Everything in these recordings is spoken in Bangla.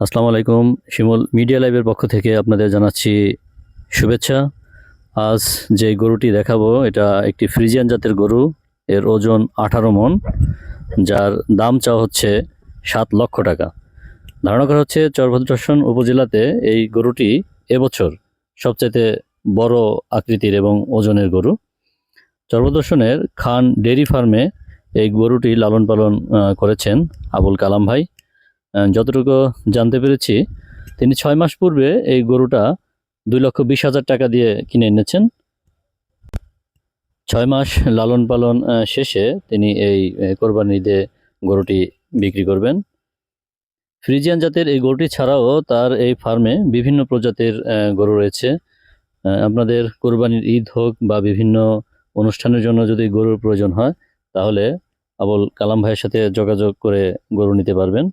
আসসালামু আলাইকুম। শিমুল মিডিয়া লাইভের পক্ষ থেকে আপনাদের জানাচ্ছি শুভেচ্ছা। আজ যে গরুটি দেখাবো এটা একটি ফ্রিজিয়ান জাতের গরু। এর ওজন 18 মণ, যার দাম চাওয়া হচ্ছে 7 লক্ষ টাকা। ধারণা করা হচ্ছে চরভদ্রশন উপজেলাতে এই গরুটি এবছর সবচাইতে বড় আকৃতির এবং ওজনের গরু। চরভদ্রশনের খান ডেইরি ফার্মে এই গরুটি লালন পালন করেছেন আবুল কালাম ভাই। যতটুকু জানতে পেরেছি, তিনি 6 মাস পূর্বে এই গরুটা 2,20,000 টাকা দিয়ে কিনে এনেছেন। 6 মাস লালন পালন শেষে তিনি এই কোরবানির ঈদে গরুটি বিক্রি করবেন। ফ্রিজিয়ান জাতের এই গরুটি ছাড়াও তার এই ফার্মে বিভিন্ন প্রজাতির গরু রয়েছে। আপনাদের কোরবানির ঈদ হোক বা বিভিন্ন অনুষ্ঠানের জন্য যদি গরুর প্রয়োজন হয়, তাহলে আবুল কালাম ভাইয়ের সাথে যোগাযোগ করে গরু নিতে পারবেন।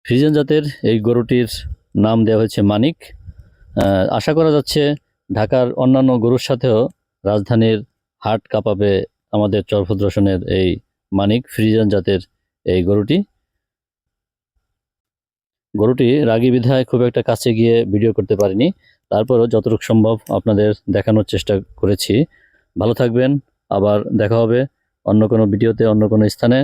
ফ্রিজিয়ান জাতের এই গরুটির নাম দেওয়া হয়েছে মানিক। আশা করা যাচ্ছে ঢাকার অন্যান্য গরুর সাথেও রাজধানীর হাট কাঁপাবে আমাদের চরভদ্রশনের এই মানিক ফ্রিজিয়ান জাতের এই গরুটি রাগী বিধায় খুব একটা কাছে গিয়ে ভিডিও করতে পারিনি, তারপরও যতটুকু সম্ভব আপনাদের দেখানোর চেষ্টা করেছি। ভালো থাকবেন, আবার দেখা হবে অন্য কোনো ভিডিওতে, অন্য কোনো স্থানে।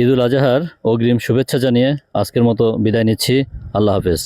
ঈদুল আজহার অগ্রিম শুভেচ্ছা জানিয়ে আজকের মতো বিদায় নিচ্ছি। আল্লাহ হাফেজ।